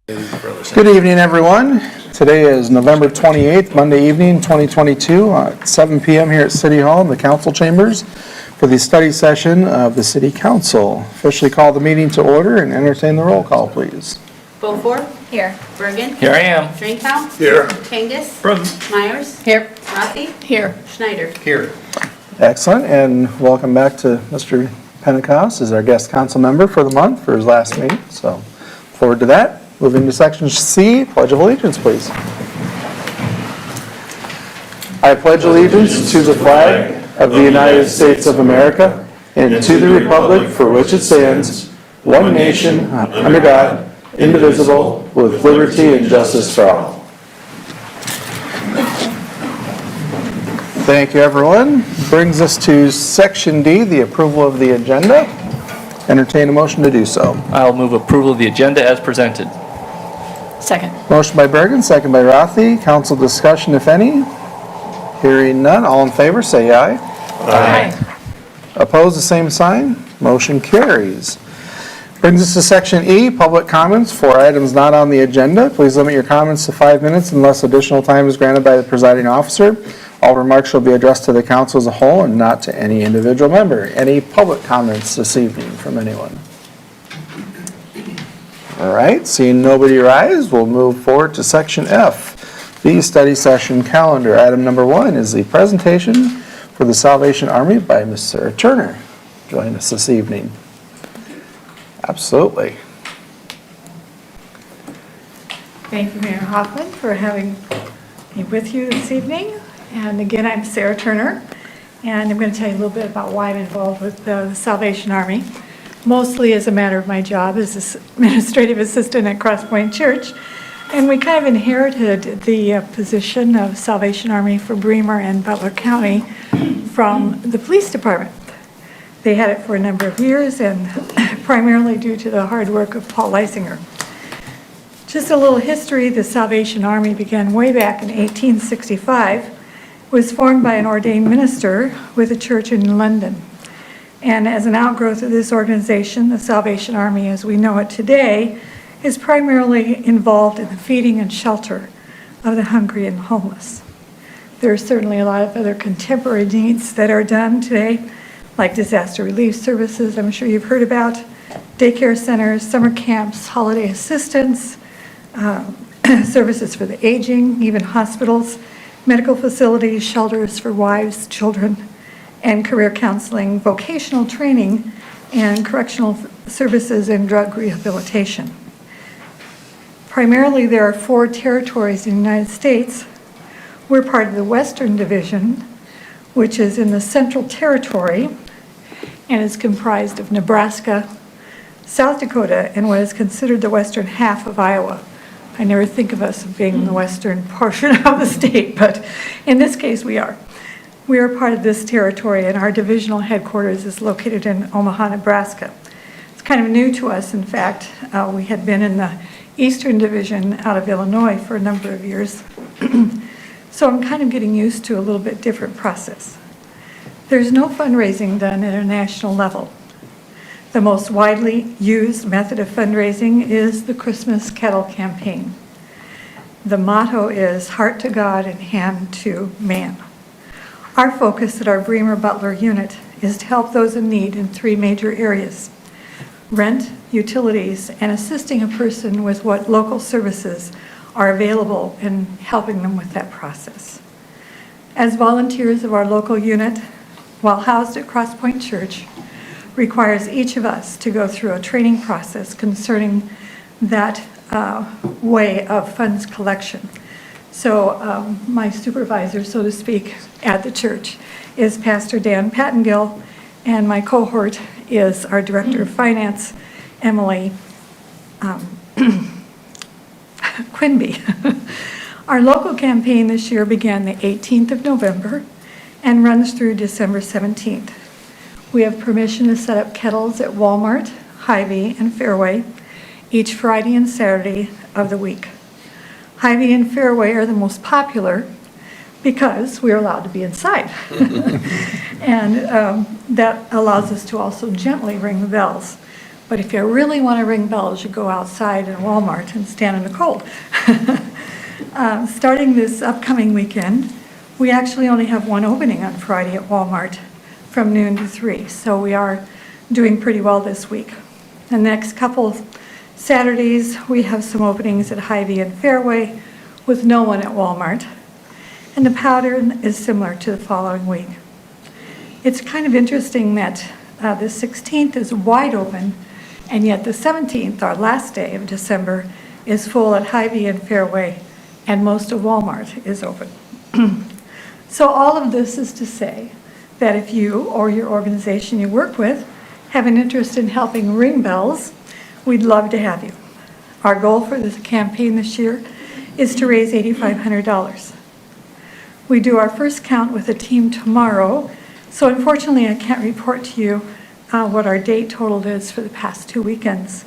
Good evening, everyone. Today is November 28th, Monday evening, 2022, at 7 p.m. here at City Hall in the council chambers for the study session of the City Council. Officially call the meeting to order and entertain the roll call, please. Beaufore. Here. Birgen. Here I am. Drenkow. Here. Kangas. Present. Meyers. Here. Rathe. Here. Schneider. Here. Excellent, and welcome back to Mr. Pentecost as our guest council member for the month for his last meeting. So, forward to that. Moving to section C, Pledge of Allegiance, please. I pledge allegiance to the flag of the United States of America and to the republic for which it stands, one nation, under God, indivisible, with liberty and justice for all. Thank you, everyone. Brings us to section D, the approval of the agenda. Entertain a motion to do so. I'll move approval of the agenda as presented. Second. Motion by Birgen, second by Rathe. Council discussion, if any. Hearing none, all in favor, say aye. Aye. Opposed, the same sign. Motion carries. Brings us to section E, public comments for items not on the agenda. Please limit your comments to 5 minutes unless additional time is granted by the presiding officer. All remarks shall be addressed to the council as a whole and not to any individual member. Any public comments this evening from anyone? All right, seeing nobody rise, we'll move forward to section F, the study session calendar. Item number 1 is the presentation for the Salvation Army by Ms. Sarah Turner. Join us this evening. Absolutely. Thank you, Mayor Hoffman, for having me with you this evening. And again, I'm Sarah Turner, and I'm going to tell you a little bit about why I'm involved with the Salvation Army, mostly as a matter of my job as administrative assistant at Cross Point Church. And we kind of inherited the position of Salvation Army for Bremer and Butler County from the police department. They had it for a number of years, and primarily due to the hard work of Paul Leisinger. Just a little history, the Salvation Army began way back in 1865. It was formed by an ordained minister with a church in London. And as an outgrowth of this organization, the Salvation Army as we know it today is primarily involved in the feeding and shelter of the hungry and homeless. There are certainly a lot of other contemporary needs that are done today, like disaster relief services, I'm sure you've heard about, daycare centers, summer camps, holiday assistance, services for the aging, even hospitals, medical facilities, shelters for wives, children, and career counseling, vocational training, and correctional services and drug rehabilitation. Primarily, there are 4 territories in the United States. We're part of the Western Division, which is in the Central Territory, and is comprised of Nebraska, South Dakota, and what is considered the western half of Iowa. I never think of us being in the western portion of the state, but in this case we are. We are part of this territory, and our divisional headquarters is located in Omaha, Nebraska. It's kind of new to us, in fact. We had been in the Eastern Division out of Illinois for a number of years. So I'm kind of getting used to a little bit different process. There's no fundraising done at a national level. The most widely used method of fundraising is the Christmas Kettle Campaign. The motto is heart to God and hand to man. Our focus at our Bremer Butler unit is to help those in need in 3 major areas: rent, utilities, and assisting a person with what local services are available and helping them with that process. As volunteers of our local unit, while housed at Cross Point Church, requires each of us to go through a training process concerning that way of funds collection. So my supervisor, so to speak, at the church is Pastor Dan Pattengill, and my cohort is our Director of Finance, Emily Quinby. Our local campaign this year began the 18th of November and runs through December 17th. We have permission to set up kettles at Walmart, Hy-Vee, and Fairway each Friday and Saturday of the week. Hy-Vee and Fairway are the most popular because we're allowed to be inside. And that allows us to also gently ring the bells. But if you really want to ring bells, you go outside in Walmart and stand in the cold. Starting this upcoming weekend, we actually only have one opening on Friday at Walmart from noon to 3. So we are doing pretty well this week. The next couple Saturdays, we have some openings at Hy-Vee and Fairway with no one at Walmart. And the pattern is similar to the following week. It's kind of interesting that the 16th is wide open, and yet the 17th, our last day of December, is full at Hy-Vee and Fairway, and most of Walmart is open. So all of this is to say that if you or your organization you work with have an interest in helping ring bells, we'd love to have you. Our goal for this campaign this year is to raise $8,500. We do our first count with a team tomorrow, so unfortunately I can't report to you what our date total is for the past 2 weekends.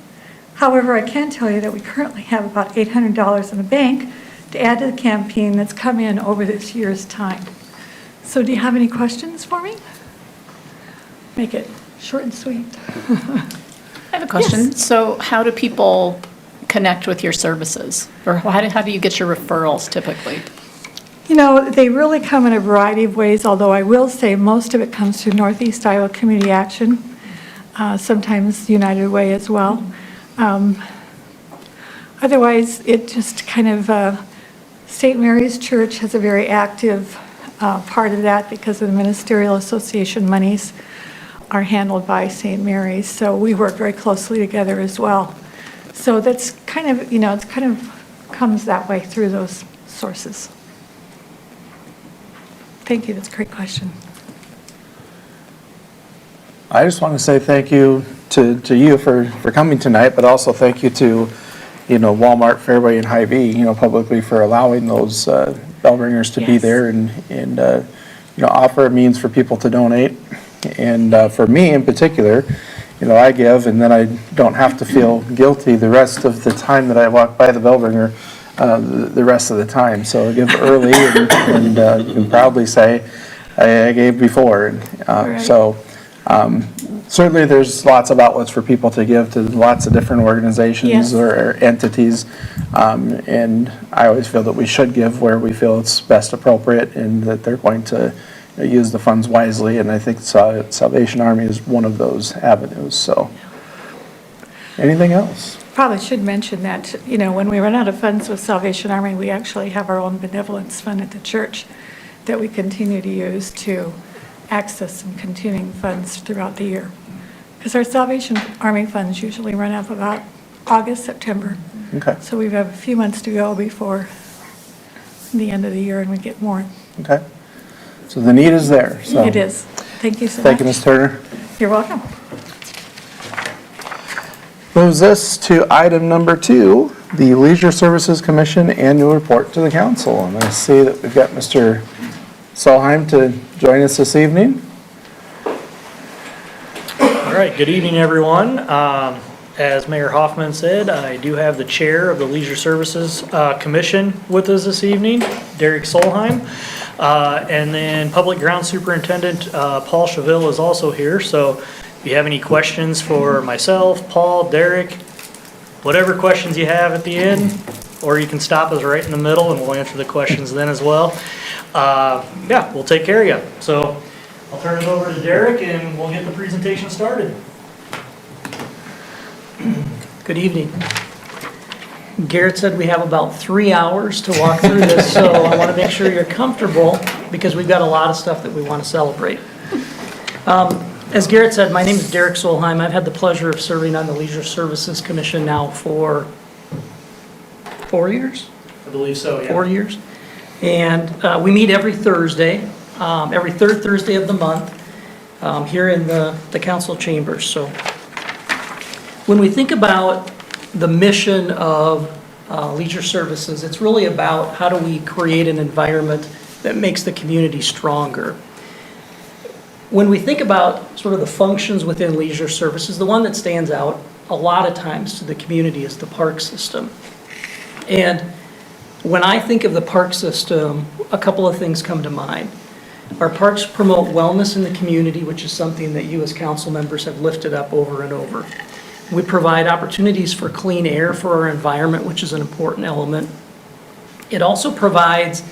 However, I can tell you that we currently have about $800 in the bank to add to the campaign that's come in over this year's time. So do you have any questions for me? Make it short and sweet. I have a question. Yes. So how do people connect with your services? Or how do you get your referrals typically? You know, they really come in a variety of ways, although I will say most of it comes through Northeast Iowa Community Action, sometimes United Way as well. Otherwise, it just kind of, St. Mary's Church has a very active part of that because of the Ministerial Association monies are handled by St. Mary's, so we work very closely together as well. So that's kind of, you know, it's kind of comes that way through those sources. Thank you, that's a great question. I just want to say thank you to you for coming tonight, but also thank you to, you know, Walmart, Fairway, and Hy-Vee, you know, publicly for allowing those bell ringers to be Yes. there and you know, offer a means for people to donate. And for me in particular, you know, I give, and then I don't have to feel guilty the rest of the time that I walk by the bell ringer, the rest of the time. So I give early, and you can proudly say I gave before. Right. So certainly there's lots of outlets for people to give to lots of different organizations Yes. or entities. And I always feel that we should give where we feel it's best appropriate and that they're going to use the funds wisely. And I think Salvation Army is one of those avenues. So anything else? Probably should mention that, you know, when we run out of funds with Salvation Army, we actually have our own benevolence fund at the church that we continue to use to access some continuing funds throughout the year. Because our Salvation Army funds usually run out about August, September. Okay. So we have a few months to go before the end of the year and we get more. Okay. So the need is there. So It is. Thank you so much. Thank you, Ms. Turner. You're welcome. Moves us to item number 2, the Leisure Services Commission Annual Report to the Council. And I see that we've got Mr. Solheim to join us this evening. All right, good evening, everyone. As Mayor Hoffman said, I do have the chair of the Leisure Services Commission with us this evening, Derek Solheim. And then Public Grounds Superintendent Paul Chaville is also here. So if you have any questions for myself, Paul, Derek, whatever questions you have at the end, or you can stop us right in the middle and we'll answer the questions then as well. Yeah, we'll take care of you. So I'll turn it over to Derek and we'll get the presentation started. Good evening. Garrett said we have about 3 hours to walk through this, so I want to make sure you're comfortable because we've got a lot of stuff that we want to celebrate. As Garrett said, my name is Derek Solheim. I've had the pleasure of serving on the Leisure Services Commission now for 4 years? I believe so, yeah. 4 years. And we meet every Thursday, every third Thursday of the month, here in the council chambers. So when we think about the mission of Leisure Services, it's really about how do we create an environment that makes the community stronger. When we think about sort of the functions within Leisure Services, the one that stands out a lot of times to the community is the park system. And when I think of the park system, a couple of things come to mind. Our parks promote wellness in the community, which is something that you as council members have lifted up over and over. We provide opportunities for clean air for our environment, which is an important element. It also provides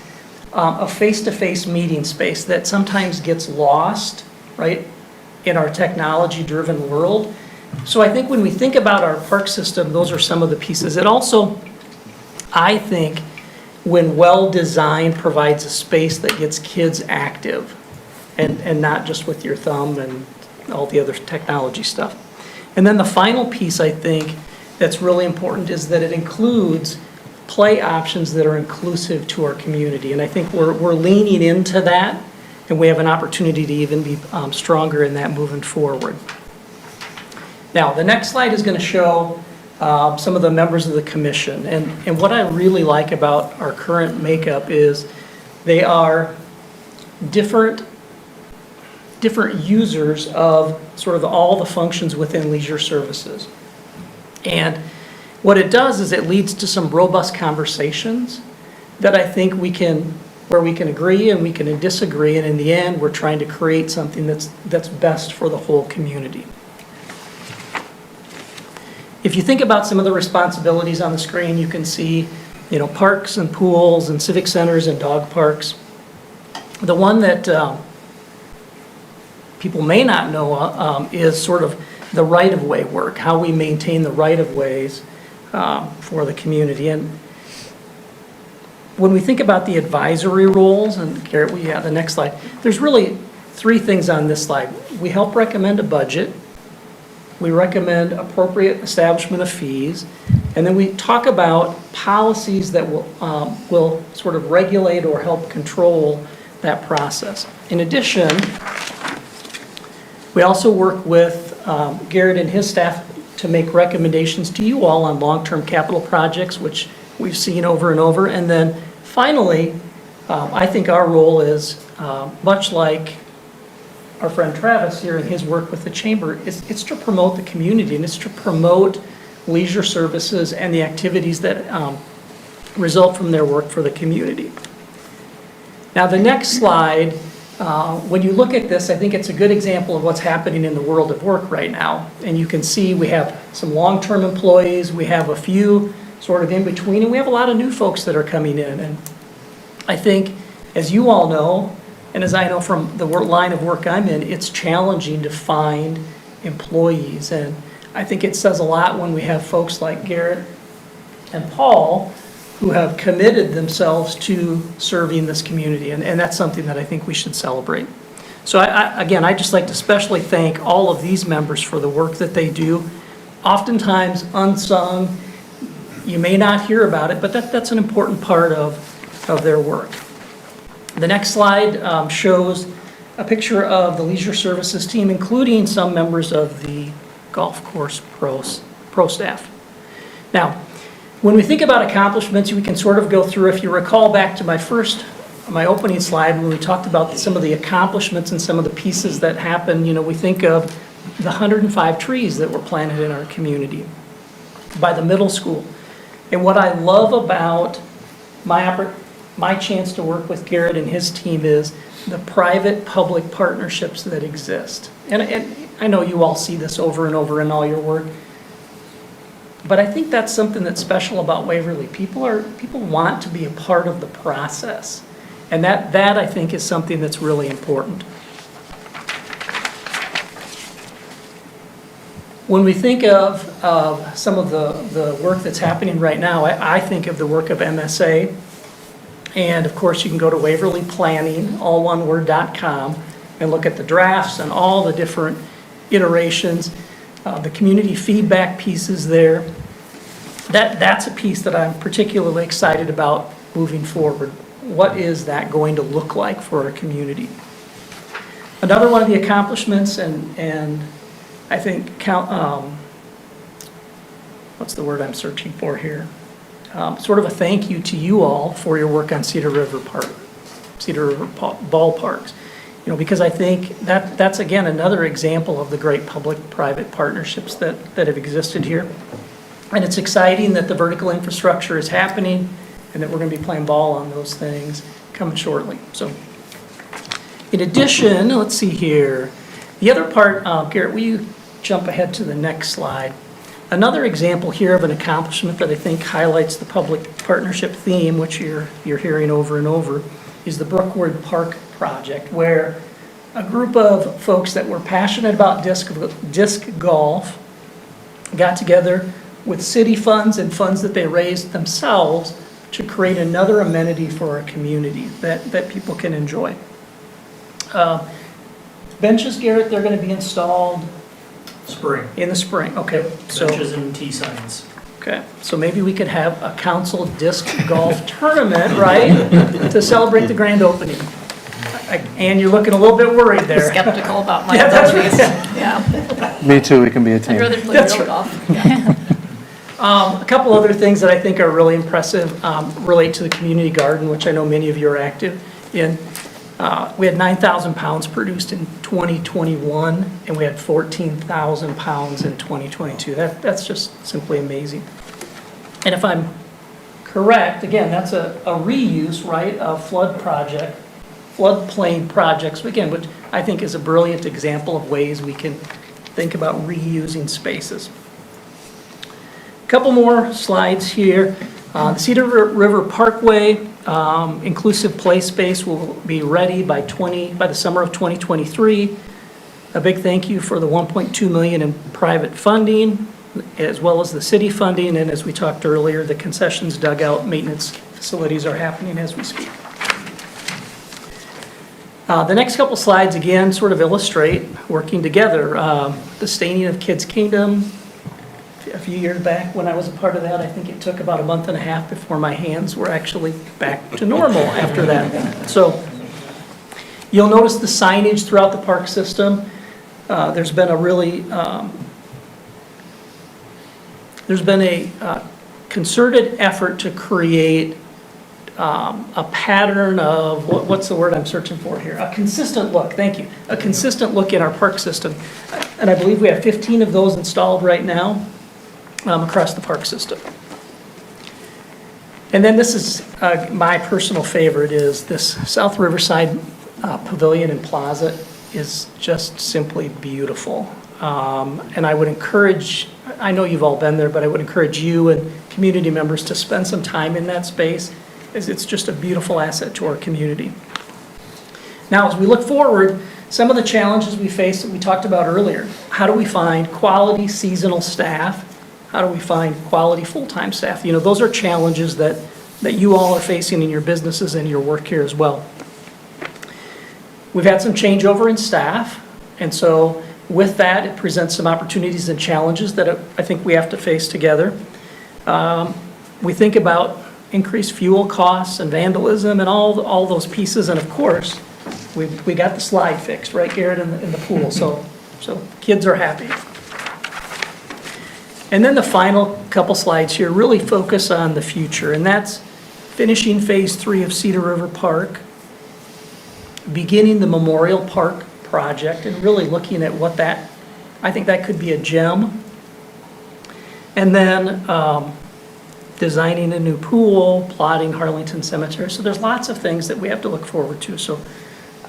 a face-to-face meeting space that sometimes gets lost, right, in our technology-driven world. So I think when we think about our park system, those are some of the pieces. It also, I think, when well-designed, provides a space that gets kids active and not just with your thumb and all the other technology stuff. And then the final piece, I think, that's really important is that it includes play options that are inclusive to our community. And I think we're leaning into that, and we have an opportunity to even be stronger in that moving forward. Now, the next slide is going to show some of the members of the commission. And what I really like about our current makeup is they are different users of sort of all the functions within leisure services. And what it does is it leads to some robust conversations that I think where we can agree and we can disagree, and in the end, we're trying to create something that's best for the whole community. If you think about some of the responsibilities on the screen, you can see, parks and pools and civic centers and dog parks. The one that people may not know is sort of the right-of-way work, how we maintain the right-of-ways for the community. And when we think about the advisory roles, and Garrett, we have the next slide, there's really three things on this slide. We help recommend a budget, we recommend appropriate establishment of fees, and then we talk about policies that will sort of regulate or help control that process. In addition, we also work with Garrett and his staff to make recommendations to you all on long-term capital projects, which we've seen over and over. And then finally, I think our role is much like our friend Travis here in his work with the chamber, it's to promote the community, and it's to promote leisure services and the activities that result from their work for the community. Now, the next slide, when you look at this, I think it's a good example of what's happening in the world of work right now. And you can see we have some long-term employees, we have a few sort of in between, and we have a lot of new folks that are coming in. And I think, as you all know, and as I know from the line of work I'm in, it's challenging to find employees. And I think it says a lot when we have folks like Garrett and Paul who have committed themselves to serving this community. And that's something that I think we should celebrate. So again, I'd just like to especially thank all of these members for the work that they do. Oftentimes unsung, you may not hear about it, but that's an important part of their work. The next slide shows a picture of the leisure services team, including some members of the golf course pro staff. Now, when we think about accomplishments, we can sort of go through, if you recall back to my opening slide, when we talked about some of the accomplishments and some of the pieces that happened, we think of the 105 trees that were planted in our community by the middle school. And what I love about my chance to work with Garrett and his team is the private-public partnerships that exist. And I know you all see this over and over in all your work, but I think that's something that's special about Waverly. People want to be a part of the process, and that I think is something that's really important. When we think of some of the work that's happening right now, I think of the work of MSA. And of course, you can go to Waverly Planning, alloneword.com, and look at the drafts and all the different iterations, the community feedback pieces there. That's a piece that I'm particularly excited about moving forward. What is that going to look like for our community? Another one of the accomplishments, and I think, what's the word I'm searching for here? Sort of a thank you to you all for your work on Cedar River ballparks. Because I think that's again another example of the great public-private partnerships that have existed here. And it's exciting that the vertical infrastructure is happening and that we're going to be playing ball on those things coming shortly. So, in addition, let's see here. The other part, Garrett, will you jump ahead to the next slide? Another example here of an accomplishment that I think highlights the public partnership theme, which you're hearing over and over, is the Brookwood Park project, where a group of folks that were passionate about disc golf got together with city funds and funds that they raised themselves to create another amenity for our community that people can enjoy. Benches, Garrett, they're going to be installed Spring. in the spring. Okay, so. Benches and tee signs. Okay, so maybe we could have a council disc golf tournament, right? To celebrate the grand opening. And you're looking a little bit worried there. Skeptical about my Yeah, that's abilities. right. Yeah, Me too, we can be a team. I'd rather play That's real right. golf. A couple other things that I think are really impressive relate to the community garden, which I know many of you are active in. We had 9,000 pounds produced in 2021, and we had 14,000 pounds in 2022. That's just simply amazing. And if I'm correct, again, that's a reuse, right, of floodplain projects, again, which I think is a brilliant example of ways we can think about reusing spaces. A couple more slides here. The Cedar River Parkway inclusive play space will be ready by the summer of 2023. A big thank you for the $1.2 million in private funding, as well as the city funding, and as we talked earlier, the concessions dugout maintenance facilities are happening as we speak. The next couple slides, again, sort of illustrate working together. The staining of Kids Kingdom. A few years back, when I was a part of that, I think it took about a month and a half before my hands were actually back to normal after that. So you'll notice the signage throughout the park system. There's been a concerted effort to create a pattern of, what's the word I'm searching for here? A consistent look, thank you. A consistent look in our park system. And I believe we have 15 of those installed right now across the park system. And then this is my personal favorite, is this South Riverside Pavilion and Plaza is just simply beautiful. And I would encourage, I know you've all been there, but I would encourage you and community members to spend some time in that space, as it's just a beautiful asset to our community. Now, as we look forward, some of the challenges we face that we talked about earlier: how do we find quality seasonal staff? How do we find quality full-time staff? You know, those are challenges that you all are facing in your businesses and your work here as well. We've had some changeover in staff, and so with that, it presents some opportunities and challenges that I think we have to face together. We think about increased fuel costs and vandalism and all those pieces, and of course, we got the slide fixed, right, Garrett, in the pool, so kids are happy. And then the final couple slides here really focus on the future, and that's finishing Phase 3 of Cedar River Park, beginning the Memorial Park project, and really looking at what that, I think that could be a gem. And then designing a new pool, plotting Harlington Cemetery. So there's lots of things that we have to look forward to. So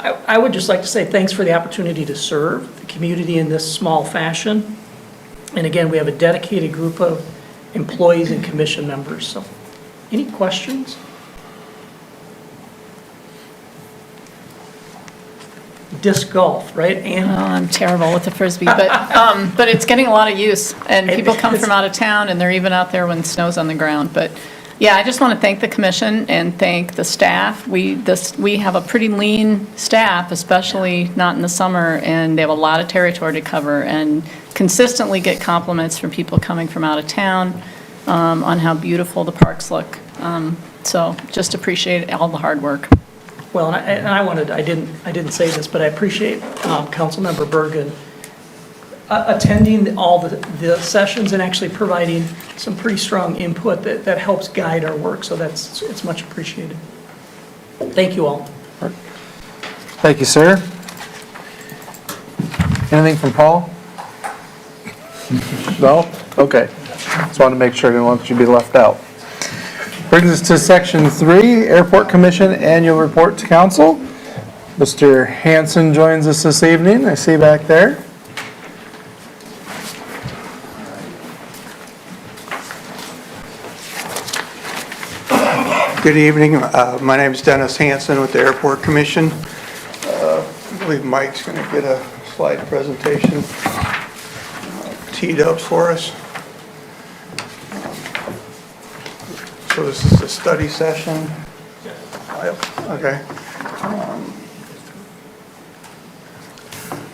I would just like to say thanks for the opportunity to serve the community in this small fashion. And again, we have a dedicated group of employees and commission members. So any questions? Disc golf, right? And I'm terrible with the Frisbee, but it's getting a lot of use, and people come from out of town, and they're even out there when snow's on the ground. But yeah, I just want to thank the commission and thank the staff. We have a pretty lean staff, especially not in the summer, and they have a lot of territory to cover, and consistently get compliments from people coming from out of town on how beautiful the parks look. So just appreciate all the hard work. well, I didn't say this, but I appreciate Councilmember Birgen attending all the sessions and actually providing some pretty strong input that helps guide our work. So it's much appreciated. Thank you all. Thank you, sir. Anything from Paul? No? Okay. Just wanted to make sure I didn't want you to be left out. Brings us to section 3, Airport Commission Annual Report to Council. Mr. Hanson joins us this evening, I see back there. Good evening. My name is Dennis Hanson with the Airport Commission. I believe Mike's going to get a slide presentation teed up for us. So this is the study session. Okay.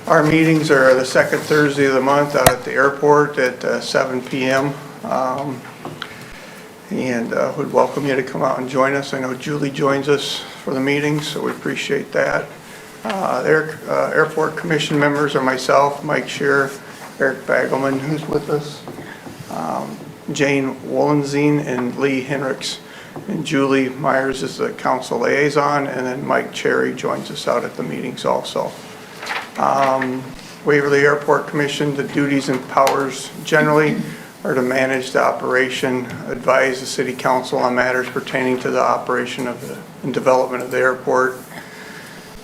Our meetings are the second Thursday of the month out at the airport at 7 p.m. And would welcome you to come out and join us. I know Julie joins us for the meetings, so we appreciate that. Airport Commission members are myself, Mike Shearer, Eric Bagelman, who's with us, Jane Wollenzine, and Lee Henricks. And Julie Meyers is the council liaison, and then Mike Cherry joins us out at the meetings also. Waverly Airport Commission, the duties and powers generally are to manage the operation, advise the city council on matters pertaining to the operation of and development of the airport.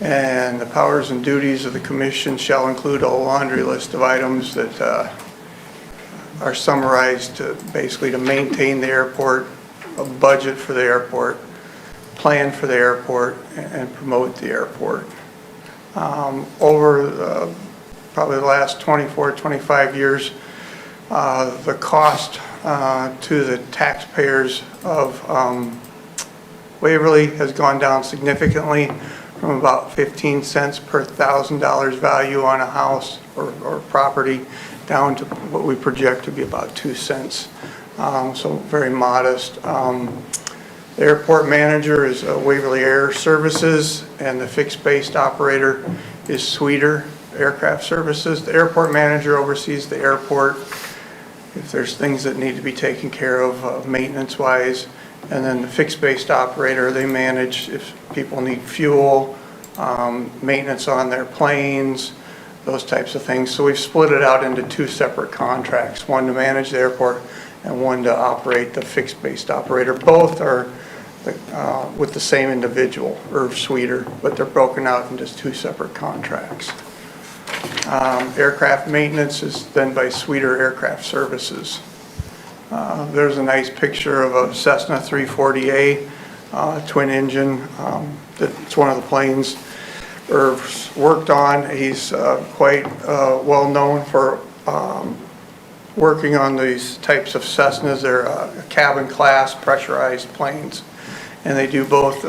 And the powers and duties of the commission shall include a laundry list of items that are summarized to basically to maintain the airport, a budget for the airport, plan for the airport, and promote the airport. Over probably the last 24, 25 years, the cost to the taxpayers of Waverly has gone down significantly from about 15 cents per $1,000 value on a house or property down to what we project to be about 2 cents. So very modest. The airport manager is Waverly Air Services, and the fixed-based operator is Schneider Aircraft Services. The airport manager oversees the airport if there's things that need to be taken care of maintenance-wise. And then the fixed-based operator, they manage if people need fuel, maintenance on their planes, those types of things. So we've split it out into two separate contracts, one to manage the airport and one to operate the fixed-based operator. Both are with the same individual, Irv Sweeter, but they're broken out into two separate contracts. Aircraft maintenance is done by Sweeter Aircraft Services. There's a nice picture of a Cessna 340A twin engine. It's one of the planes Irv's worked on. He's quite well known for working on these types of Cessnas. They're cabin class pressurized planes, and they do both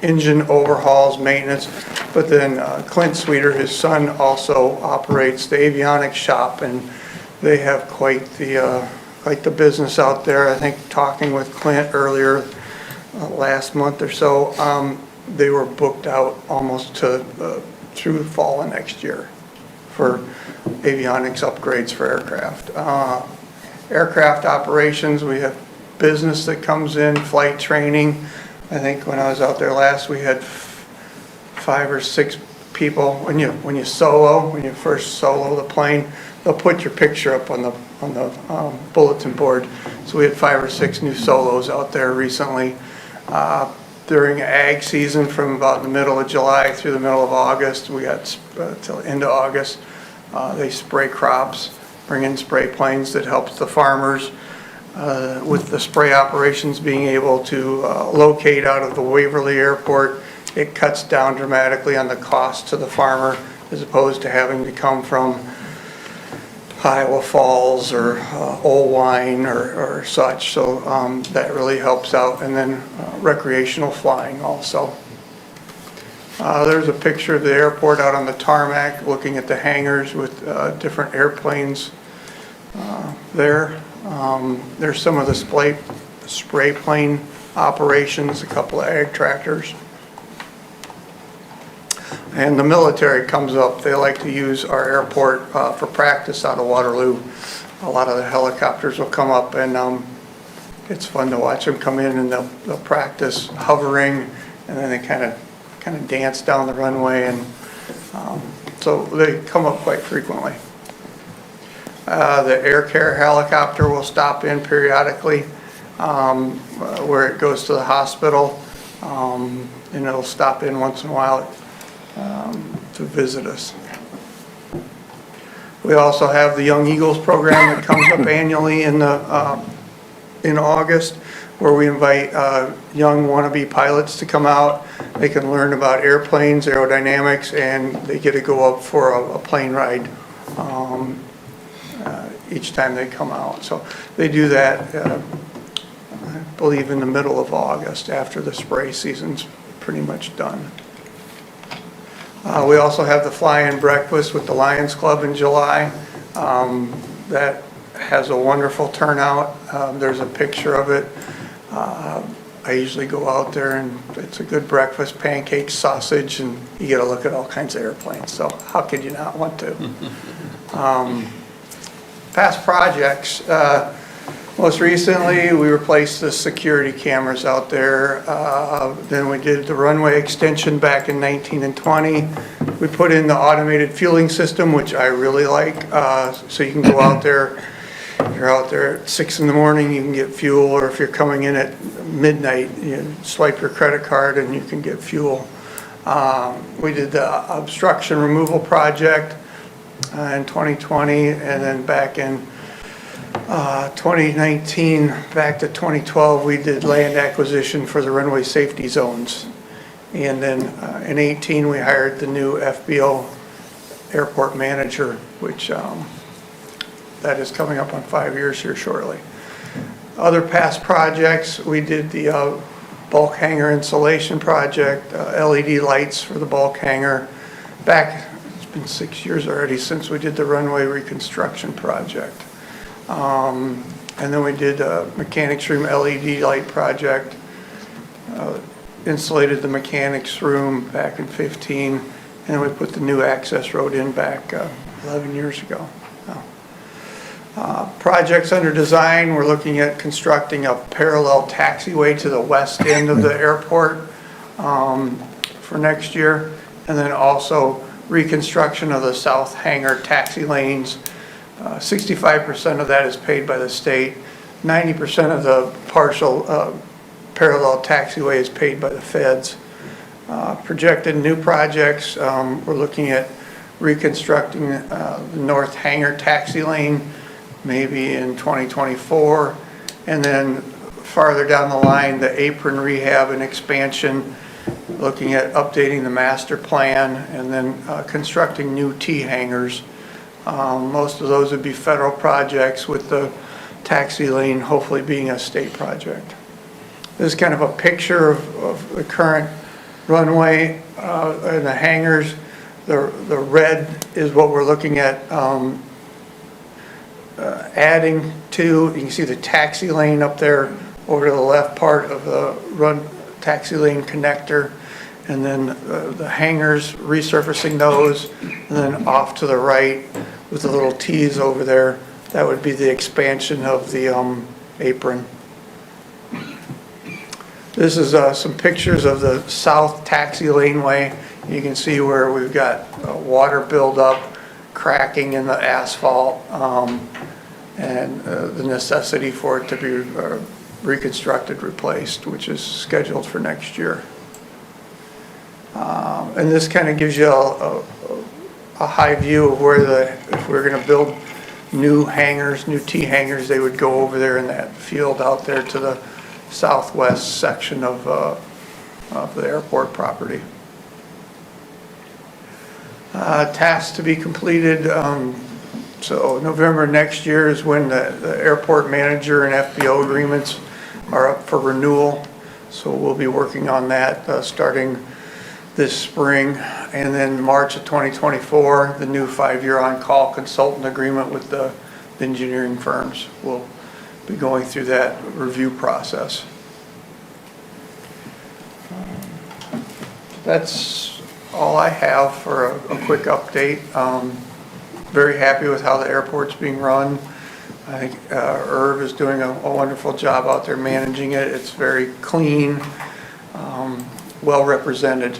engine overhauls, maintenance, but then Clint Sweeter, his son, also operates the avionics shop, and they have quite the business out there. I think talking with Clint earlier last month or so, they were booked out almost to through fall of next year for avionics upgrades for aircraft. Aircraft operations, we have business that comes in, flight training. I think when I was out there last, we had 5 or 6 people. When you first solo the plane, they'll put your picture up on the bulletin board. So we had 5 or 6 new solos out there recently. During ag season, from about the middle of July through the middle of August, we got till end of August. They spray crops, bring in spray planes that helps the farmers. With the spray operations being able to locate out of the Waverly Airport, it cuts down dramatically on the cost to the farmer as opposed to having to come from Iowa Falls or Old Wine or such. So that really helps out. And then recreational flying also. There's a picture of the airport out on the tarmac looking at the hangars with different airplanes there. There's some of the spray plane operations, a couple of ag tractors. And the military comes up. They like to use our airport for practice out of Waterloo. A lot of the helicopters will come up, and it's fun to watch them come in, and they'll practice hovering, and then they kind of dance down the runway, and so they come up quite frequently. The air care helicopter will stop in periodically where it goes to the hospital, and it'll stop in once in a while to visit us. We also have the Young Eagles program that comes up annually in the in August, where we invite young wannabe pilots to come out. They can learn about airplanes, aerodynamics, and they get to go up for a plane ride each time they come out. So they do that, I believe, in the middle of August, after the spray season's pretty much done. We also have the fly-in breakfast with the Lions Club in July. That has a wonderful turnout. There's a picture of it. I usually go out there and it's a good breakfast, pancakes, sausage, and you get to look at all kinds of airplanes. So how could you not want to? Past projects. Most recently, we replaced the security cameras out there. Then we did the runway extension back in 19 and 20. We put in the automated fueling system, which I really like. So you can go out there, if you're out there at 6 in the morning, you can get fuel, or if you're coming in at midnight, you swipe your credit card and you can get fuel. We did the obstruction removal project in 2020, and then back in 2019 back to 2012, we did land acquisition for the runway safety zones. And then in 18, we hired the new FBO airport manager, which that is coming up on 5 years here shortly. Other past projects, we did the bulk hangar insulation project, LED lights for the bulk hangar. Back, it's been 6 years already since we did the runway reconstruction project. And then we did a mechanics room LED light project, insulated the mechanics room back in 15, and then we put the new access road in back 11 years ago. Projects under design, we're looking at constructing a parallel taxiway to the west end of the airport for next year, and then also reconstruction of the south hangar taxi lanes. 65% of that is paid by the state. 90% of the partial parallel taxiway is paid by the feds. Projected new projects, we're looking at reconstructing the north hangar taxi lane, maybe in 2024. And then farther down the line, the apron rehab and expansion, looking at updating the master plan, and then constructing new T hangars. Most of those would be federal projects, with the taxi lane hopefully being a state project. This is kind of a picture of the current runway and the hangars. The red is what we're looking at adding to. You can see the taxi lane up there over to the left part of the taxi lane connector, and then the hangars, resurfacing those, and then off to the right with the little T's over there, that would be the expansion of the apron. This is some pictures of the south taxi laneway. You can see where we've got water buildup, cracking in the asphalt, and the necessity for it to be reconstructed, replaced, which is scheduled for next year. And this kind of gives you a high view of where if we're going to build new hangars, new T hangars, they would go over there in that field out there to the southwest section of the airport property. Tasks to be completed. So November next year is when the airport manager and FBO agreements are up for renewal. So we'll be working on that starting this spring. And then March of 2024, the new 5-year on-call consultant agreement with the engineering firms. We'll be going through that review process. That's all I have for a quick update. Very happy with how the airport's being run. I think Irv is doing a wonderful job out there managing it. It's very clean, well represented.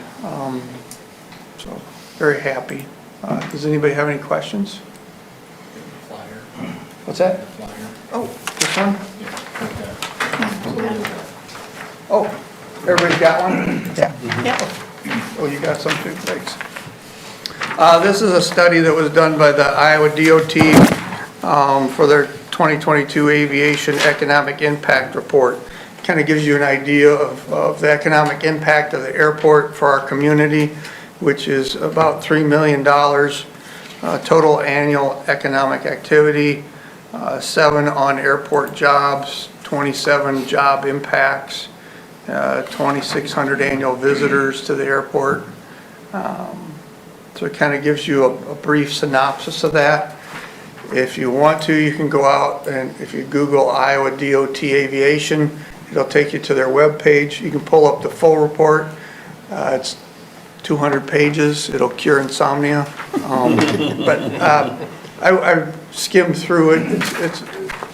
So very happy. Does anybody have any questions? What's that? Oh, this one? Oh, everybody's got one? Yeah. Yep. Oh, you got some too, thanks. This is a study that was done by the Iowa DOT for their 2022 Aviation Economic Impact Report. Kind of gives you an idea of the economic impact of the airport for our community, which is about $3 million total annual economic activity, 7 on airport jobs, 27 job impacts, 2,600 annual visitors to the airport. So it kind of gives you a brief synopsis of that. If you want to, you can go out and if you Google Iowa DOT Aviation, it'll take you to their webpage. You can pull up the full report. It's 200 pages. It'll cure insomnia. I skimmed through it.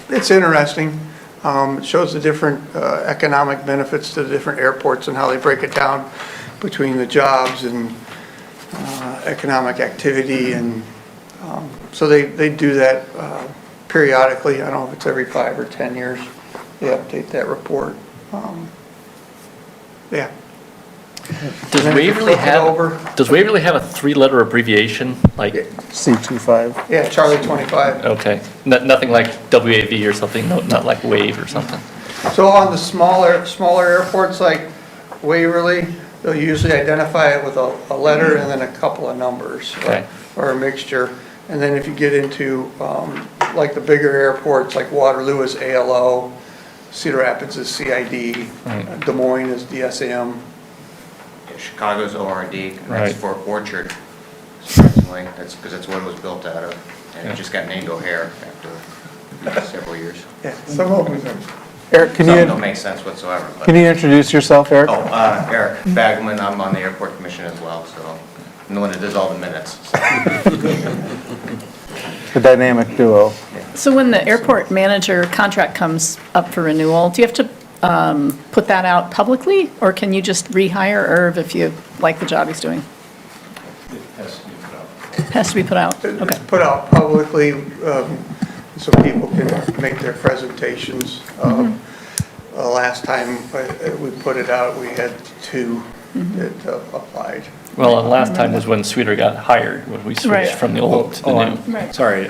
It's interesting. It shows the different economic benefits to the different airports and how they break it down between the jobs and economic activity. And so they do that periodically. I don't know if it's every 5 or 10 years they update that report. Yeah. Does then if you Waverly flip it over- does Waverly have a 3-letter abbreviation? Like, C25. Yeah, Charlie 25. okay, nothing like WAV or something, no, not like Wave or something. So on the smaller airports like Waverly, they'll usually identify it with a letter and then a couple of numbers. Okay. Or a mixture. And then if you get into like the bigger airports like Waterloo is ALO, Cedar Rapids is CID, Right. Des Moines is DSM. Chicago's ORD, and Right. that's Fort Orchard, surprisingly. That's because that's what it was built out of. And Yeah. it just got named O'Hare after several years. Yeah, some of them. Eric, Some don't make sense whatsoever. But can you introduce yourself, Eric? Eric Bagman, I'm on the airport commission as well, so I'm the one that does all the minutes. So. The dynamic duo. So when the airport manager contract comes up for renewal, do you have to put that out publicly? Or can you just rehire Irv if you like the job he's doing? It has to be put out. It's Okay. put out publicly so people can make their presentations. Last time we put it out, we had 2 that applied. Well, and last time was when Sweeter got hired, when we Right. switched from the old to the new. Right. Sorry,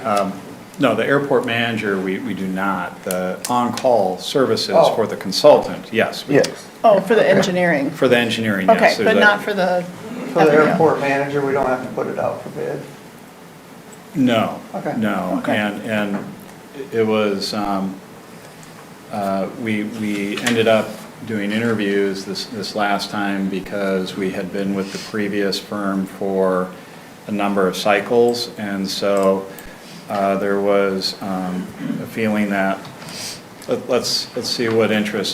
no, the airport manager, we do not. The on-call services Oh. for the consultant, yes. we do. Yes. Oh, for the engineering? For the engineering, yes. Okay, there's but a- not for the For the FAO. airport manager, we don't have to put it out for bid. No, Okay. no. Okay. And it was, we ended up doing interviews this last time because we had been with the previous firm for a number of cycles. And so there was a feeling that let's see what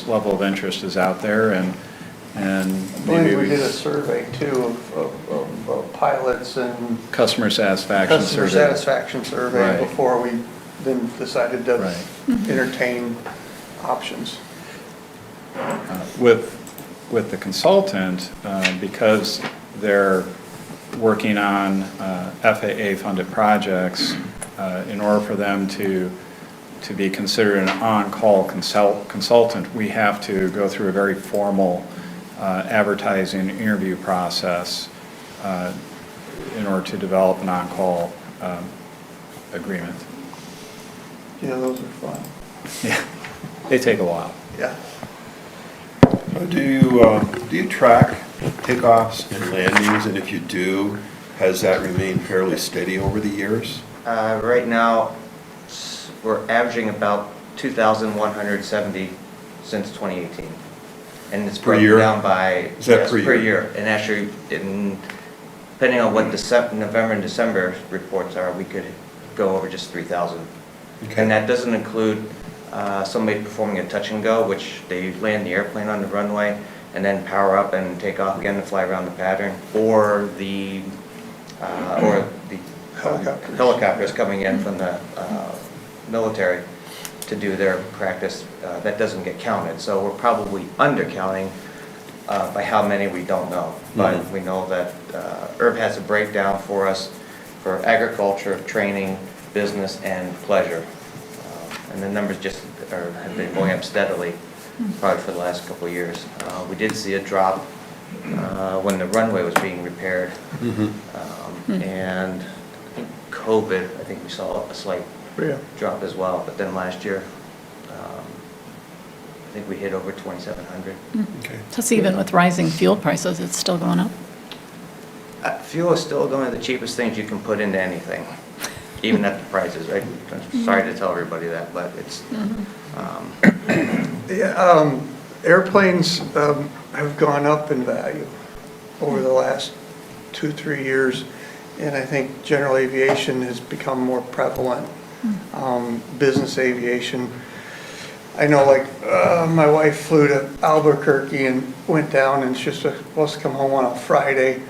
level of interest is out there and I maybe believe we did a survey too of pilots and customer satisfaction customer survey. satisfaction survey Right. before we then decided to Right. entertain options. With the consultant, because they're working on FAA-funded projects, in order for them to be considered an on-call consultant, we have to go through a very formal advertising interview process in order to develop an on-call agreement. Yeah, those are fun. Yeah, they take a while. Yeah. Do you track takeoffs and landings, and if you do, has that remained fairly steady over the years? Right now, we're averaging about 2,170 since 2018. And it's Per year? broken down by. Is that yes, per year? And actually, depending on what November and December reports are, we could go over just 3,000. Okay. And that doesn't include somebody performing a touch and go, which they land the airplane on the runway and then power up and take off again and fly around the pattern, or the helicopters coming in from the military to do their practice. That doesn't get counted, so we're probably undercounting by how many we don't know. But we know that Irv has a breakdown for us for agriculture, training, business, and pleasure. And the numbers just have been going up steadily, probably for the last couple of years. We did see a drop when the runway was being repaired. And I think COVID, I think we saw a slight Yeah. drop as well. But then last year, I think we hit over 2,700. Okay. Plus even with rising fuel prices, it's still going up. Fuel is still one of the cheapest things you can put into anything, even at the prices, right? I'm sorry to tell everybody that, but it's, Yeah, airplanes have gone up in value over the last 2-3 years, and I think general aviation has become more prevalent. Business aviation. I know, like, my wife flew to Albuquerque and went down, and she's supposed to come home on a Friday.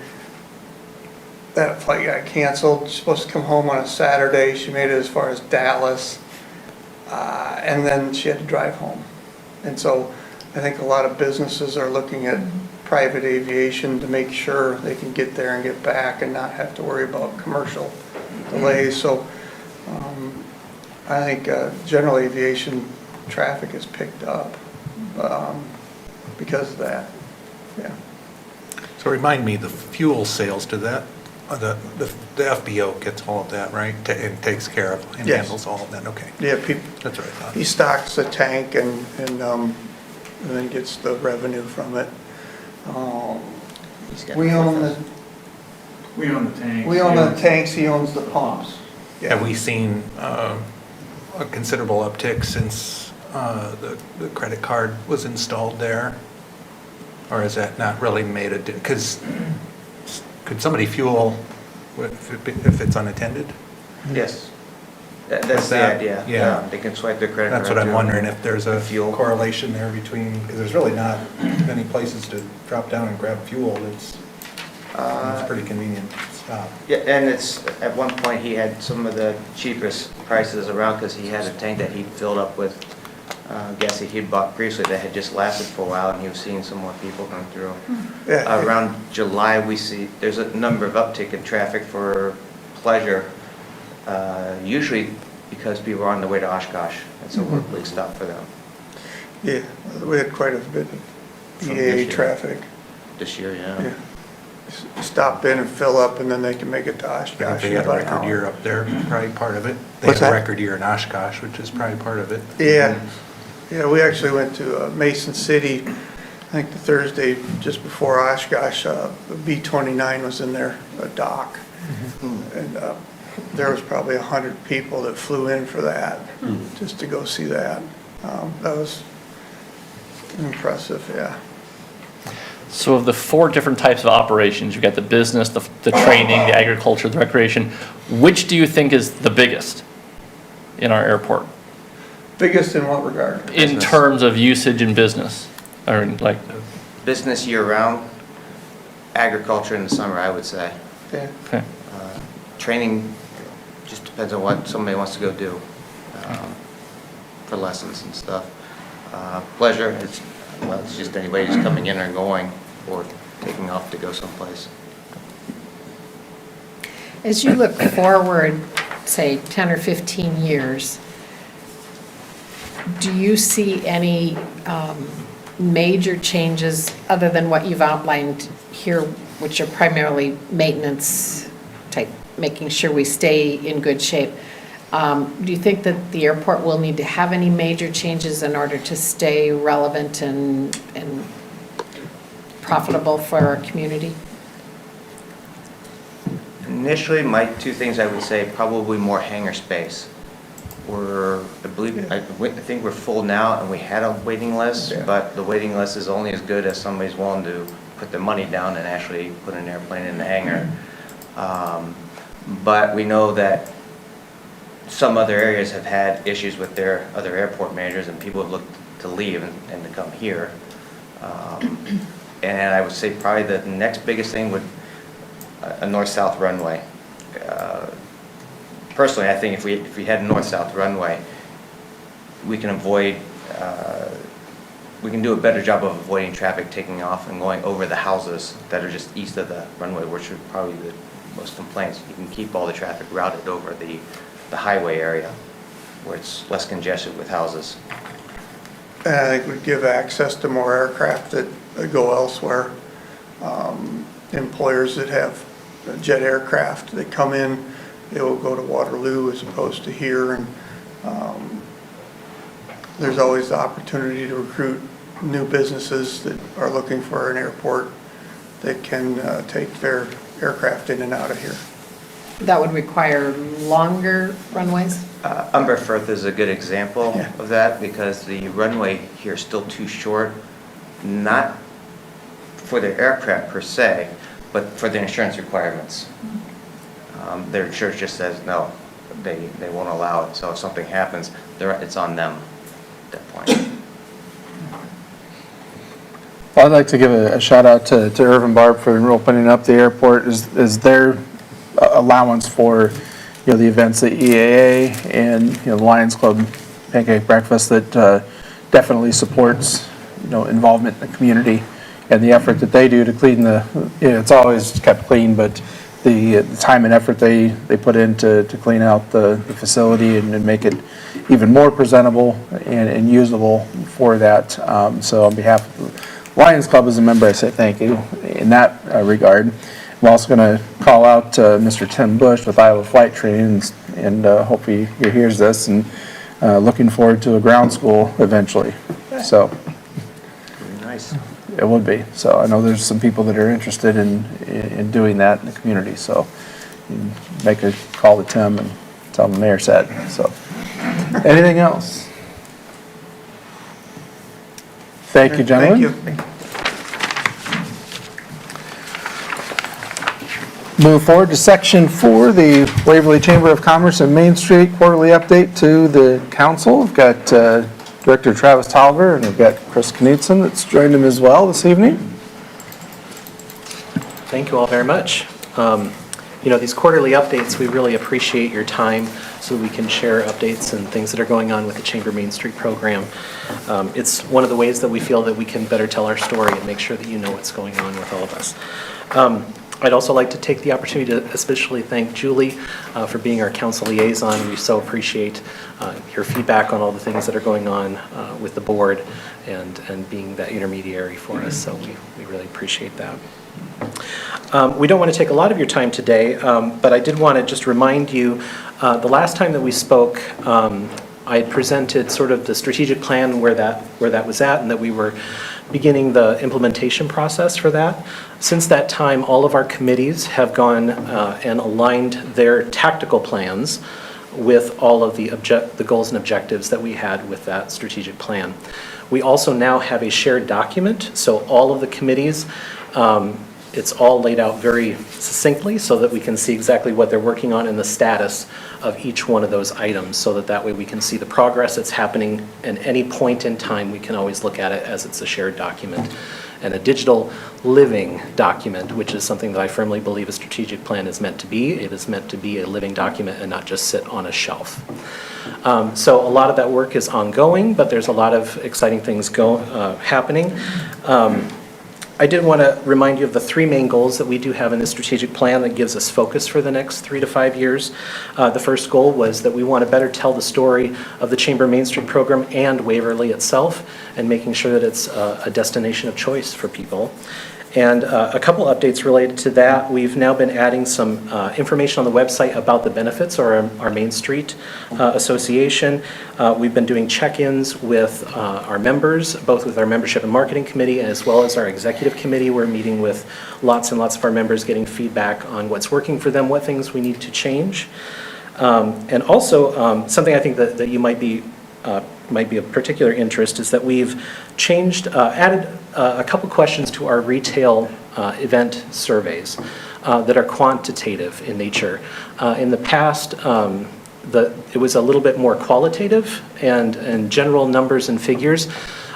That flight got canceled. She's supposed to come home on a Saturday. She made it as far as Dallas, and then she had to drive home. And so I think a lot of businesses are looking at private aviation to make sure they can get there and get back and not have to worry about commercial delays. So I think general aviation traffic has picked up because of that. Yeah. So remind me, the fuel sales, to that, the FBO gets all of that, right? And takes care of and Yes. handles all of that, okay. Yeah, That's what I thought. he stocks the tank and then gets the revenue from it. he's got- We own the tanks. We own the tanks, he owns the pumps. Have we seen a considerable uptick since the credit card was installed there? Or has that not really made a, because could somebody fuel if it's unattended? Yes. That's the that- idea. yeah. They can swipe their credit card. That's what I'm through wondering, if there's a fuel. correlation there between, because there's really not many places to drop down and grab fuel. It's pretty convenient stop. Yeah, and it's, at one point, he had some of the cheapest prices around because he had a tank that he filled up with gas that he'd bought previously that had just lasted for a while, and he was seeing some more people come through. Yeah. Around July, we see, there's a number of uptick in traffic for pleasure, usually because people are on their way to Oshkosh. It's a work week stop for them Yeah, we had quite a bit of From this EAA year. traffic. this year, Yeah. Stop in and fill up, and then they can make it to I think Oshkosh they in had a about an record year hour. up there, probably part of it. They What's had a that? record year in Oshkosh, which is probably part of it. Yeah, yeah, we actually went to Mason City, I think the Thursday just before Oshkosh. The B-29 was in their dock. And there was probably 100 people that flew in for that, just to go see that. That was impressive, yeah. So of the 4 different types of operations, you've got the business, the training, the agriculture, the recreation, which do you think is the biggest in our airport? Biggest in what regard? In terms of usage in business, or like, Business year-round, agriculture in the summer, I would say. Yeah. okay. Training just depends on what somebody wants to go do for lessons and stuff. Pleasure, it's just anybody who's coming in or going or taking off to go someplace. As you look forward, say 10 or 15 years, do you see any major changes other than what you've outlined here, which are primarily maintenance type, making sure we stay in good shape? Do you think that the airport will need to have any major changes in order to stay relevant and profitable for our community? Initially, my 2 things I would say, probably more hangar space. I think we're full now, and we had a waiting list, Yeah. but the waiting list is only as good as somebody's willing to put their money down and actually put an airplane in the hangar. But we know that some other areas have had issues with their other airport managers, and people have looked to leave and to come here. And I would say probably the next biggest thing would a north-south runway. Personally, I think if we had a north-south runway, we can avoid, we can do a better job of avoiding traffic taking off and going over the houses that are just east of the runway, which are probably the most complaints. You can keep all the traffic routed over the highway area where it's less congested with houses. And I think we'd give access to more aircraft that go elsewhere. Employers that have jet aircraft that come in they will go to Waterloo as opposed to here. And there's always the opportunity to recruit new businesses that are looking for an airport that can take their aircraft in and out of here. That would require longer runways? Firth is a good example of that because the runway here is still too short, not for the aircraft per se, but for the insurance requirements. Their insurance just says no, they won't allow it. So if something happens, it's on them at that point. Well, I'd like to give a shout out to Irvin Barb for opening up the airport. Is their allowance for, the events at EAA and, the Lions Club Pancake Breakfast that definitely supports, involvement in the community and the effort that they do to clean it's always kept clean, but the time and effort they put in to clean out the facility and make it even more presentable and usable for that. So on behalf of the Lions Club as a member, I say thank you in that regard. I'm also going to call out Mr. Tim Bush with Iowa Flight Training and hope he hears this, and looking forward to a ground school eventually. So Very nice. it would be. So I know there's some people that are interested in doing that in the community. So you can make a call to Tim and tell him the mayor said. So anything else? Thank you, gentlemen. Thank you. Move forward to section 4, the Waverly Chamber of Commerce and Main Street quarterly update to the council. We've got Director Travis Tolliver and we've got Chris Knudsen that's joined him as well this evening. Thank you all very much. These quarterly updates, we really appreciate your time so we can share updates and things that are going on with the Chamber Main Street program. It's one of the ways that we feel that we can better tell our story and make sure that you know what's going on with all of us. I'd also like to take the opportunity to especially thank Julie for being our council liaison. We so appreciate your feedback on all the things that are going on with the board and being that intermediary for us, so we really appreciate that. We don't want to take a lot of your time today, but I did want to just remind you, the last time that we spoke, I had presented sort of the strategic plan where that was at, and that we were beginning the implementation process for that. Since that time, all of our committees have gone and aligned their tactical plans with all of the goals and objectives that we had with that strategic plan. We also now have a shared document, so all of the committees, it's all laid out very succinctly so that we can see exactly what they're working on and the status of each one of those items, so that way we can see the progress that's happening, and any point in time we can always look at it as it's a shared document and a digital living document, which is something that I firmly believe a strategic plan is meant to be. It is meant to be a living document and not just sit on a shelf. So a lot of that work is ongoing, but there's a lot of exciting things happening. I did want to remind you of the 3 main goals that we do have in this strategic plan that gives us focus for the next 3 to 5 years. The first goal was that we want to better tell the story of the Chamber Main Street program and Waverly itself, and making sure that it's a destination of choice for people. And a couple updates related to that. We've now been adding some information on the website about the benefits or our Main Street Association. We've been doing check-ins with our members, both with our membership and marketing committee as well as our executive committee. We're meeting with lots and lots of our members, getting feedback on what's working for them, what things we need to change. And also something I think that you might be of particular interest is that we've added a couple questions to our retail event surveys that are quantitative in nature. In the past, it was a little bit more qualitative and general numbers and figures.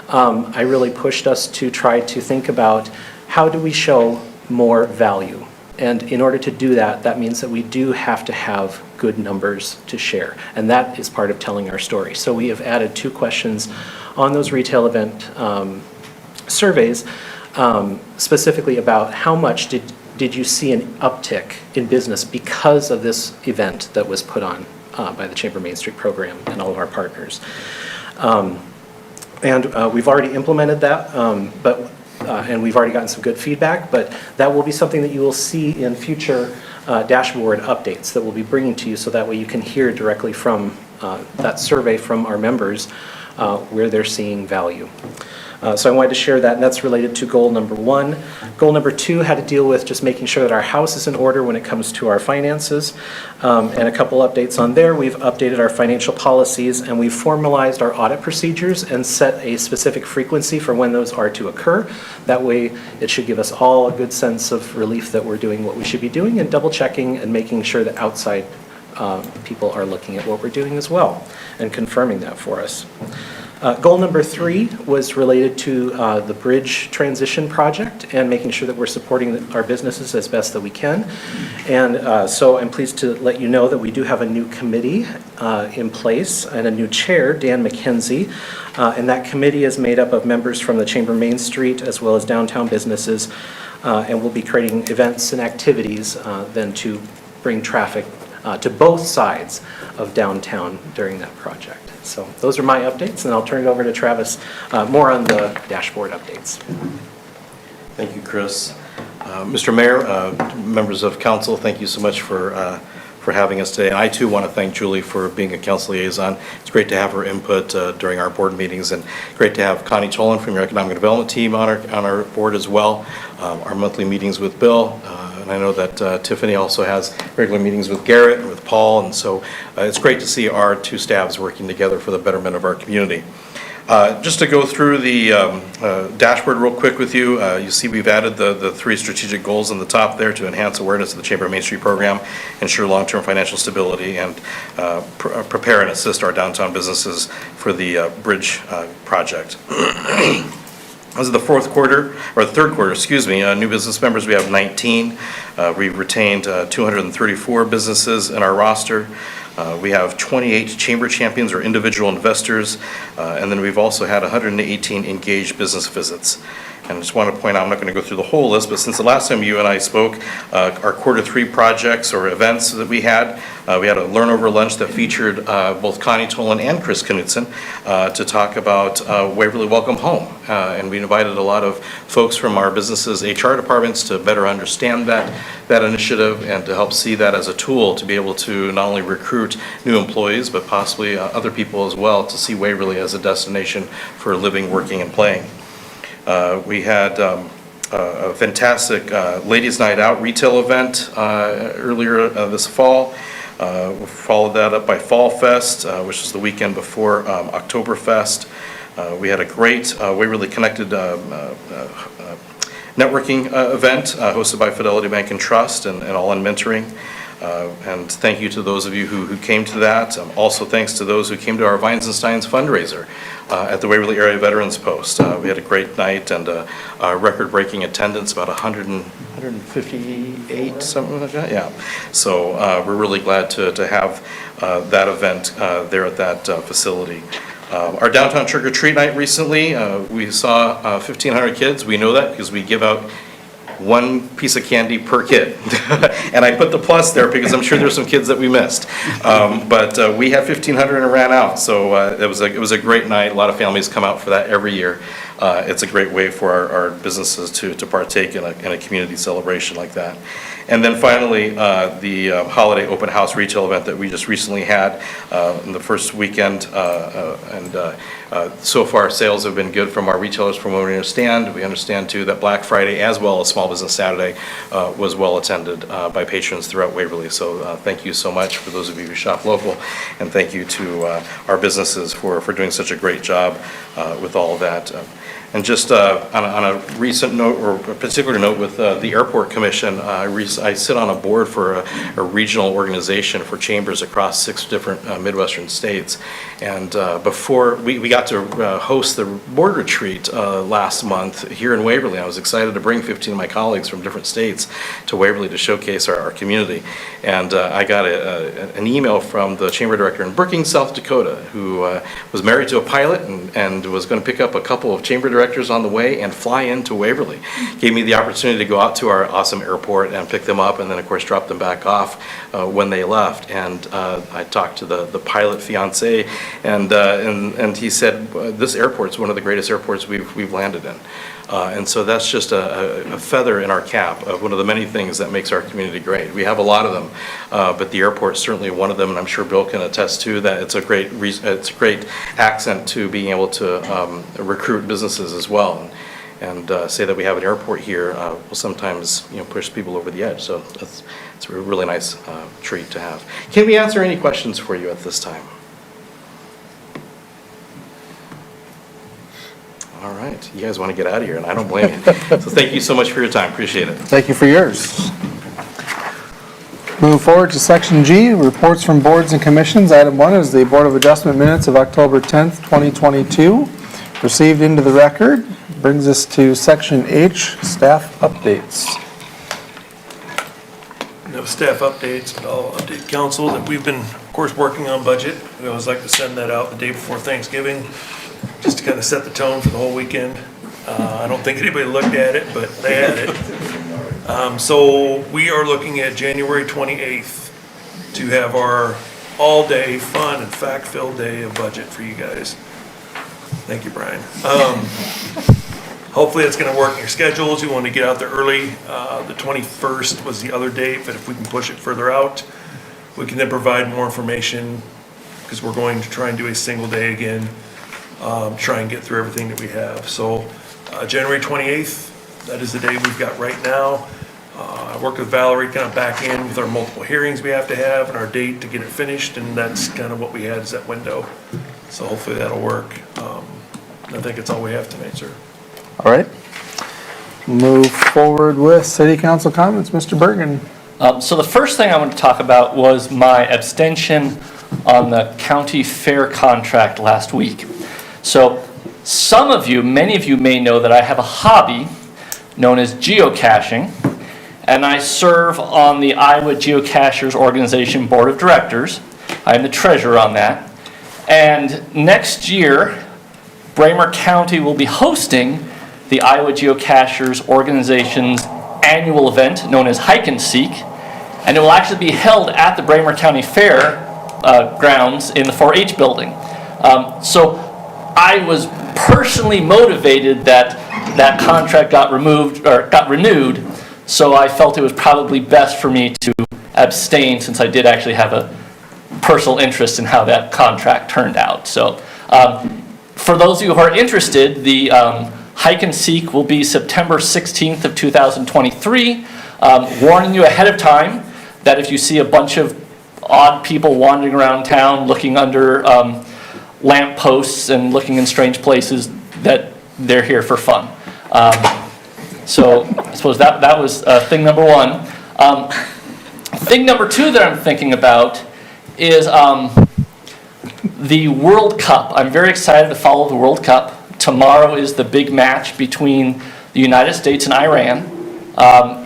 I really pushed us to try to think about how do we show more value. And in order to do that, that means that we do have to have good numbers to share. And that is part of telling our story. So we have added 2 questions on those retail event surveys, specifically about how much did you see an uptick in business because of this event that was put on by the Chamber Main Street program and all of our partners. And we've already implemented that, but and we've already gotten some good feedback, but that will be something that you will see in future dashboard updates that we'll be bringing to you, so that way you can hear directly from that survey from our members where they're seeing value. So I wanted to share that, and that's related to goal number 1. Goal number 2 had to deal with just making sure that our house is in order when it comes to our finances. And a couple updates on there. We've updated our financial policies, and we've formalized our audit procedures and set a specific frequency for when those are to occur. That way, it should give us all a good sense of relief that we're doing what we should be doing, and double checking and making sure that outside people are looking at what we're doing as well and confirming that for us. Goal number 3 was related to the bridge transition project and making sure that we're supporting our businesses as best that we can. And so I'm pleased to let you know that we do have a new committee in place and a new chair, Dan McKenzie. And that committee is made up of members from the Chamber Main Street as well as downtown businesses. And we'll be creating events and activities then to bring traffic to both sides of downtown during that project. So those are my updates, and I'll turn it over to Travis more on the dashboard updates. Thank you, Chris. Mr. Mayor, members of council, thank you so much for having us today. And I too want to thank Julie for being a council liaison. It's great to have her input during our board meetings, and great to have Connie Tolan from your economic development team on our board as well. Our monthly meetings with Bill. And I know that Tiffany also has regular meetings with Garrett and with Paul, and so it's great to see our two staffs working together for the betterment of our community. Just to go through the dashboard real quick with you, you see we've added the 3 strategic goals on the top there to enhance awareness of the Chamber Main Street program, ensure long-term financial stability, and prepare and assist our downtown businesses for the bridge project. This is the third quarter, excuse me. New business members, we have 19. We've retained 234 businesses in our roster. We have 28 chamber champions or individual investors, and then we've also had 118 engaged business visits. And I just want to point out, I'm not going to go through the whole list, but since the last time you and I spoke, our quarter 3 projects or events that we had a learn over lunch that featured both Connie Tolan and Chris Knutson to talk about Waverly Welcome Home. And we invited a lot of folks from our businesses' HR departments to better understand that initiative and to help see that as a tool to be able to not only recruit new employees, but possibly other people as well to see Waverly as a destination for living, working, and playing. We had a fantastic Ladies' Night Out retail event earlier this fall. We followed that up by Fall Fest, which is the weekend before Oktoberfest. We had a great Waverly Connected networking event hosted by Fidelity Bank and Trust and All in Mentoring. And thank you to those of you who came to that. Also thanks to those who came to our Vines and Steins fundraiser at the Waverly Area Veterans Post. We had a great night and a record-breaking attendance, about 158, something like that, yeah. So we're really glad to have that event there at that facility. Our downtown trick-or-treat night recently, we saw 1,500 kids. We know that because we give out 1 piece of candy per kid. And I put the plus there because I'm sure there's some kids that we missed. But we had 1,500 and ran out. So it was a great night. A lot of families come out for that every year. It's a great way for our businesses to partake in a community celebration like that. And then finally, the holiday open house retail event that we just recently had in the first weekend. So far, sales have been good from our retailers from what we understand. We understand too that Black Friday as well as Small Business Saturday was well attended by patrons throughout Waverly. So thank you so much for those of you who shop local, and thank you to our businesses for doing such a great job with all of that. And just on a recent note, or a particular note with the Airport Commission, I sit on a board for a regional organization for chambers across 6 different Midwestern states. And before, we got to host the board retreat last month here in Waverly. I was excited to bring 15 of my colleagues from different states to Waverly to showcase our community. And I got an email from the chamber director in Brookings, South Dakota, who was married to a pilot and was going to pick up a couple of chamber directors on the way and fly into Waverly. Gave me the opportunity to go out to our awesome airport and pick them up, and then of course drop them back off when they left. And I talked to the pilot fiance, and he said this airport's one of the greatest airports we've landed in. And so that's just a feather in our cap of one of the many things that makes our community great. We have a lot of them, but the airport's certainly one of them, and I'm sure Bill can attest to that. It's a great accent to being able to recruit businesses as well. And say that we have an airport here will sometimes, push people over the edge. So it's a really nice treat to have. Can we answer any questions for you at this time? All right, you guys want to get out of here, and I don't blame you. So thank you so much for your time. Appreciate it. Thank you for yours. Move forward to Section G, reports from boards and commissions. Item 1 is the Board of Adjustment minutes of October 10th, 2022, received into the record. Brings us to Section H, staff updates. No staff updates, but I'll update council that we've been, of course, working on budget. We always like to send that out the day before Thanksgiving, just to kind of set the tone for the whole weekend. I don't think anybody looked at it, but they had it. So we are looking at January 28th to have our all-day fun and fact-filled day of budget for you guys. Thank you, Brian. Hopefully it's going to work in your schedules. You want to get out there early. The 21st was the other date, but if we can push it further out, we can then provide more information, because we're going to try and do a single day again, try and get through everything that we have. So January 28th, that is the day we've got right now. I worked with Valerie kind of back in with our multiple hearings we have to have and our date to get it finished, and that's kind of what we had is that window. So hopefully that'll work. I think it's all we have tonight, sir. All right. Move forward with city council comments. Mr. Birgen. So the first thing I want to talk about was my abstention on the county fair contract last week. So some of you, many of you may know that I have a hobby known as geocaching, and I serve on the Iowa Geocachers Organization Board of Directors. I'm the treasurer on that. And next year, Braemar County will be hosting the Iowa Geocachers Organization's annual event known as Hike and Seek, and it will actually be held at the Braemar County Fair grounds in the 4-H building. So I was personally motivated that that contract got renewed, so I felt it was probably best for me to abstain, since I did actually have a personal interest in how that contract turned out. So for those of you who are interested, the Hike and Seek will be September 16th of 2023. Warning you ahead of time that if you see a bunch of odd people wandering around town looking under lamp posts and looking in strange places, that they're here for fun. So I suppose that was thing number one. Thing number two that I'm thinking about is the World Cup. I'm very excited to follow the World Cup. Tomorrow is the big match between the United States and Iran.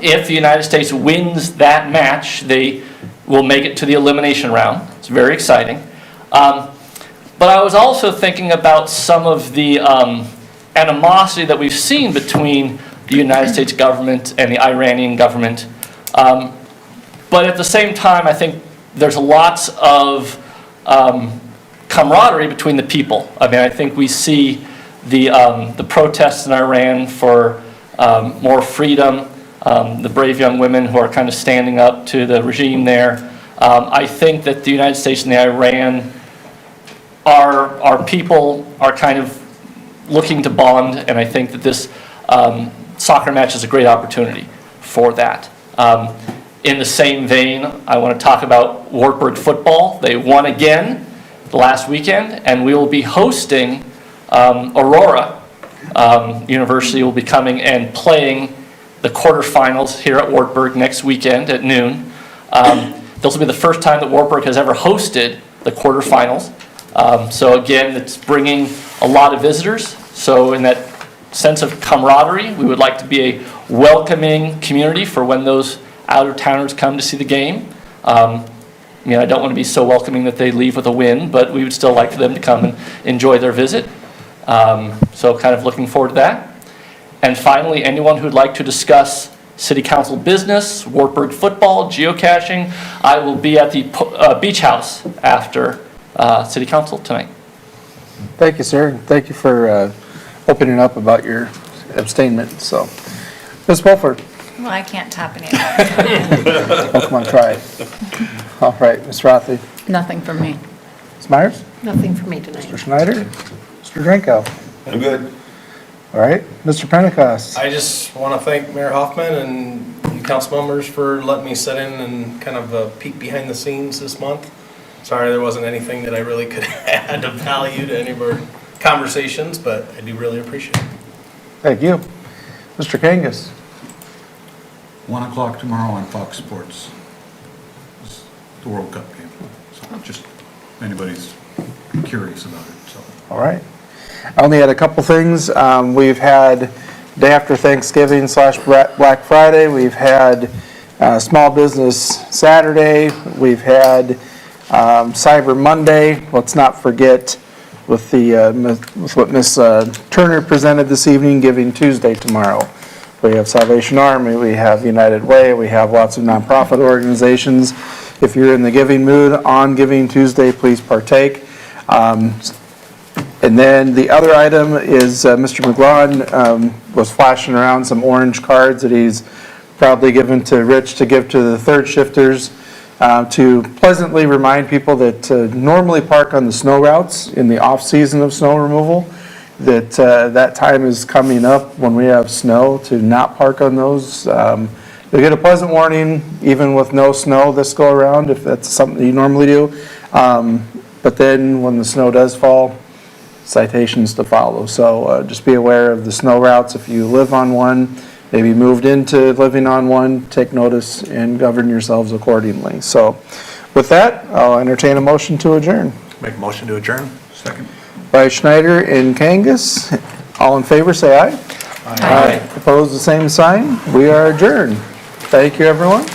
If the United States wins that match, they will make it to the elimination round. It's very exciting. But I was also thinking about some of the animosity that we've seen between the United States government and the Iranian government. But at the same time, I think there's lots of camaraderie between the people. I mean, I think we see the protests in Iran for more freedom, the brave young women who are kind of standing up to the regime there. I think that the United States and the Iran, our people are kind of looking to bond, and I think that this soccer match is a great opportunity for that. In the same vein, I want to talk about Wartburg football. They won again last weekend, and we will be hosting Aurora University will be coming and playing the quarterfinals here at Wartburg next weekend at noon. This will be the first time that Wartburg has ever hosted the quarterfinals. So again, it's bringing a lot of visitors. So in that sense of camaraderie, we would like to be a welcoming community for when those out-of-towners come to see the game. I don't want to be so welcoming that they leave with a win, but we would still like for them to come and enjoy their visit. So kind of looking forward to that. And finally, anyone who'd like to discuss city council business, Wartburg football, geocaching, I will be at the beach house after city council tonight. Thank you, sir. Thank you for opening up about your abstainment, so. Ms. Beaufort, Well, I can't top any of that. oh, come on, try it. All right, Ms. Rathe. Nothing from me. Ms. Meyers? Nothing for me tonight. Mr. Schneider? Mr. Drenkow? I'm good. All right, Mr. Pentecost? I just want to thank Mayor Hoffman and you council members for letting me sit in and kind of peek behind the scenes this month. Sorry there wasn't anything that I really could add of value to any of our conversations, but I do really appreciate it. Thank you. Mr. Kangas? 1 o'clock tomorrow on Fox Sports. It's the World Cup game. So just anybody's curious about it, so. All right. I only had a couple things. We've had day after Thanksgiving / Black Friday. We've had Small Business Saturday. We've had Cyber Monday. Let's not forget with what Ms. Turner presented this evening, Giving Tuesday tomorrow. We have Salvation Army, we have United Way, we have lots of nonprofit organizations. If you're in the giving mood on Giving Tuesday, please partake. And then the other item is Mr. McGlaughlin was flashing around some orange cards that he's proudly given to Rich to give to the third shifters to pleasantly remind people that normally park on the snow routes in the off-season of snow removal, that that time is coming up when we have snow to not park on those. You'll get a pleasant warning even with no snow this go around if that's something you normally do. But then when the snow does fall, citations to follow. So just be aware of the snow routes. If you live on one, maybe moved into living on one, take notice and govern yourselves accordingly. So with that, I'll entertain a motion to adjourn. Make a motion to adjourn? Second. By Schneider and Kangas. All in favor, say aye. Aye. Opposed, the same sign. We are adjourned. Thank you, everyone.